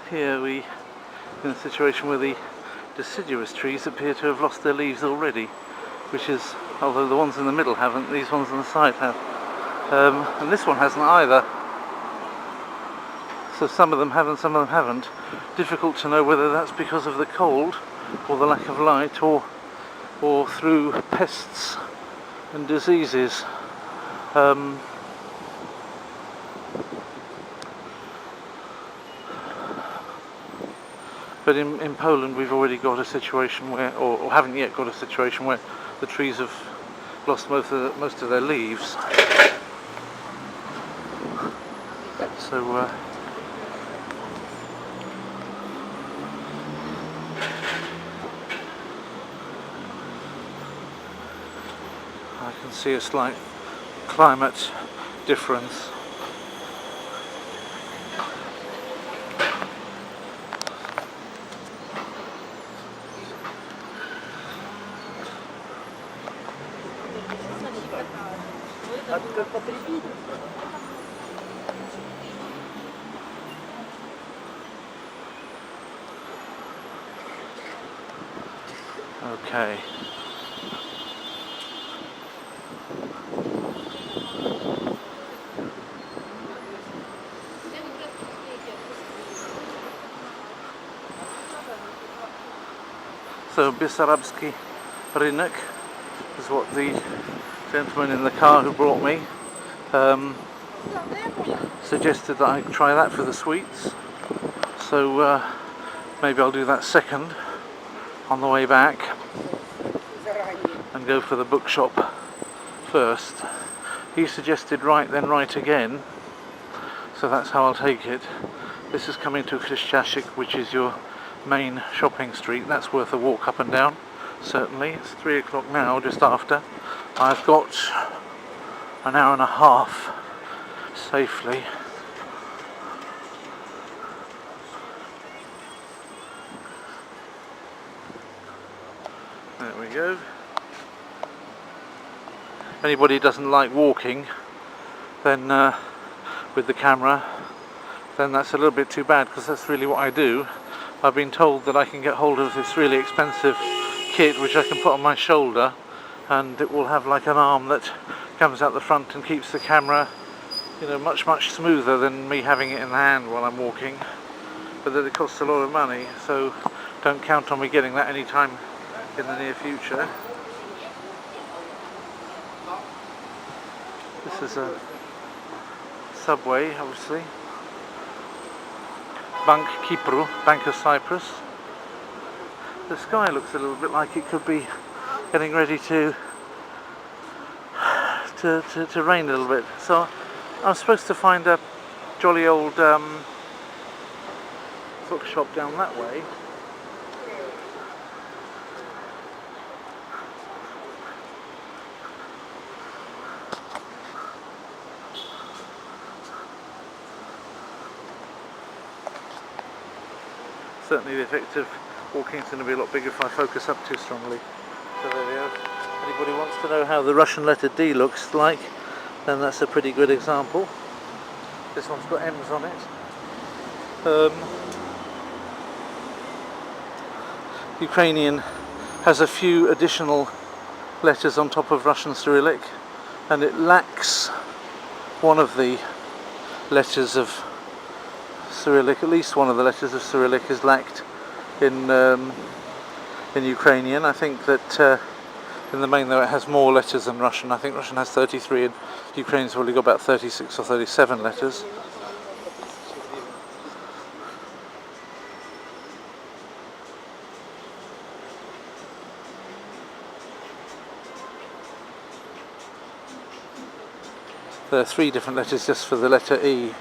here we in a situation where the deciduous trees appear to have lost their leaves already, which is, although the ones in the middle haven't, these ones on the side have. And this one hasn't either. So some of them have and some of them haven't. Difficult to know whether that's because of the cold or the lack of light or through pests and diseases. But in Poland we've already got a situation where, or haven't yet got a situation where the trees have lost most of their leaves. So I can see a slight climate difference. Okay. So Bessarabski Rynek is what the gentleman in the car who brought me suggested that I try that for the sweets. So maybe I'll do that second on the way back and go for the bookshop first. He suggested right then right again, so that's how I'll take it. This is coming to Krzysztof, which is your main shopping street. That's worth a walk up and down, certainly. It's 3 o'clock now, just after. I've got an hour and a half safely. There we go. If anybody doesn't like walking, then with the camera, then that's a little bit too bad, because that's really what I do. I've been told that I can get hold of this really expensive kit which I can put on my shoulder, and it will have like an arm that comes out the front and keeps the camera, you know, much smoother than me having it in the hand while I'm walking. But that it costs a lot of money, so don't count on me getting that anytime in the near future. This is a subway, obviously. Bank Kipru, Bank of Cyprus. The sky looks a little bit like it could be getting ready to rain a little bit. So I'm supposed to find a jolly old bookshop down that way. Certainly the effect of walking is going to be a lot bigger if I focus up too strongly. So there we go. Anybody wants to know how the Russian letter D looks like, then that's a pretty good example. This one's got M's on it. Ukrainian has a few additional letters on top of Russian Cyrillic, and it lacks one of the letters of Cyrillic. At least one of the letters of Cyrillic is lacked in Ukrainian. I think that in the main, though, it has more letters than Russian. I think Russian has 33 and Ukrainian's probably got about 36 or 37 letters. There are 3 different letters just for the letter E,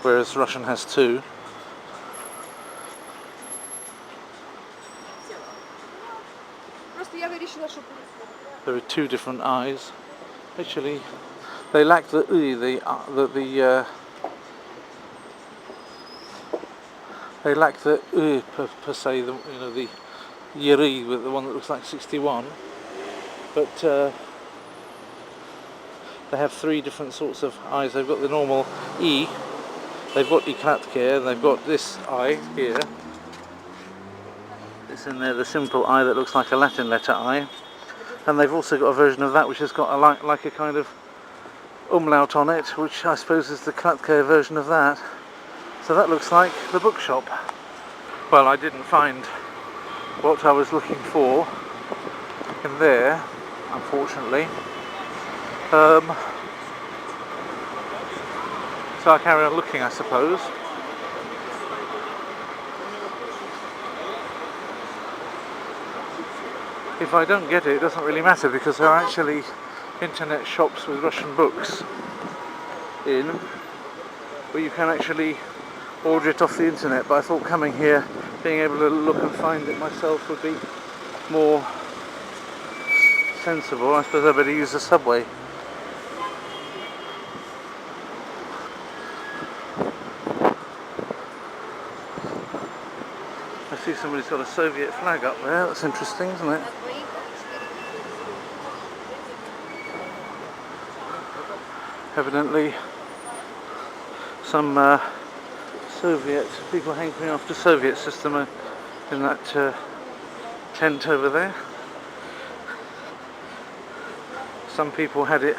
whereas Russian has 2. There are 2 different I's. Actually, they lack the U, they lack the U per se, you know, the Yeri, with the one that looks like 61. But they have 3 different sorts of I's. They've got the normal E, They've got Iklatke, they've got this I here. It's in there, the simple I that looks like a Latin letter I. And they've also got a version of that which has got like a kind of umlaut on it, which I suppose is the Klatke version of that. So that looks like the bookshop. Well, I didn't find what I was looking for in there, unfortunately. So I'll carry on looking, I suppose. If I don't get it, it doesn't really matter, because there are actually internet shops with Russian books in, where you can actually order it off the internet. But I thought coming here, being able to look and find it myself would be more sensible. I suppose I better use the subway. I see somebody's got a Soviet flag up there. That's interesting, isn't it? Evidently some Soviet people hankering after Soviet system in that tent over there. Some people had it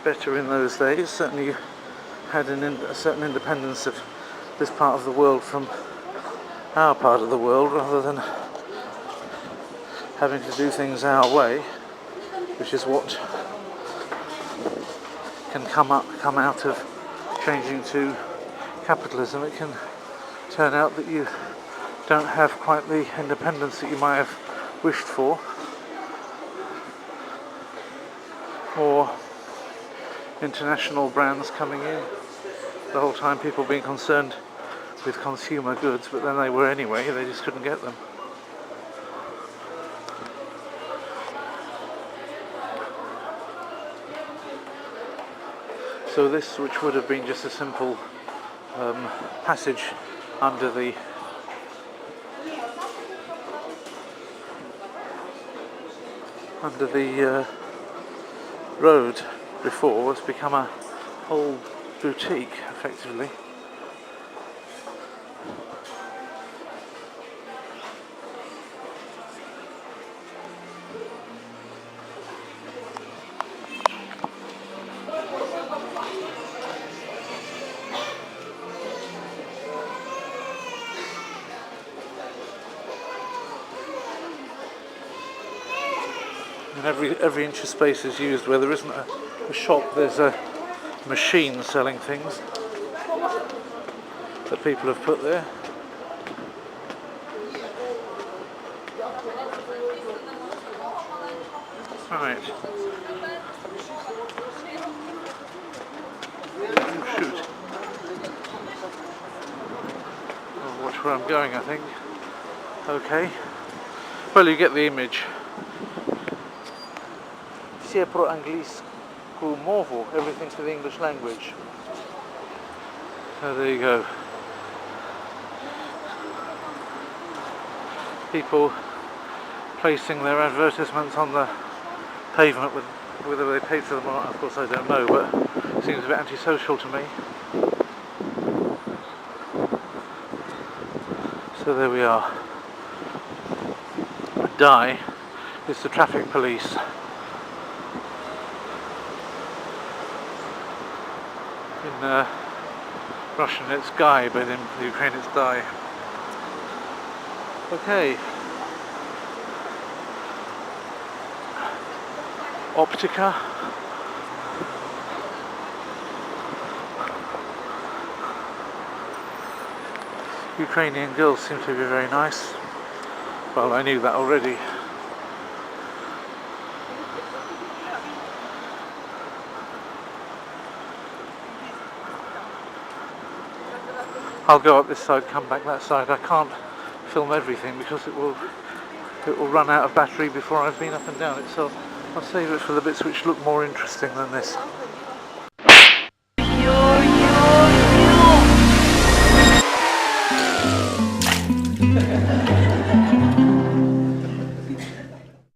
better in those days. Certainly had a certain independence of this part of the world from our part of the world, rather than having to do things our way, which is what can come out of changing to capitalism. It can turn out that you don't have quite the independence that you might have wished for. More international brands coming in, the whole time people being concerned with consumer goods, but then they were anyway, they just couldn't get them. So this, which would have been just a simple passage under the road before, has become a whole boutique, effectively. And every inch of space is used. Where there isn't a shop, there's a machine selling things that people have put there. Right. Oh, shoot. I'll watch where I'm going, I think. Okay. Well, you get the image. Все про английскую мову, everything for the English language. So there you go. People placing their advertisements on the pavement, with whether they pay for them or not, of course I don't know, but it seems a bit antisocial to me. So there we are. Dai is the traffic police. In Russian it's Guy, but in Ukraine it's Dai. Okay. Optica. Ukrainian girls seem to be very nice. Well, I knew that already. I'll go up this side, come back that side. I can't film everything because it will run out of battery before I've been up and down it, so I'll save it for the bits which look more interesting than this.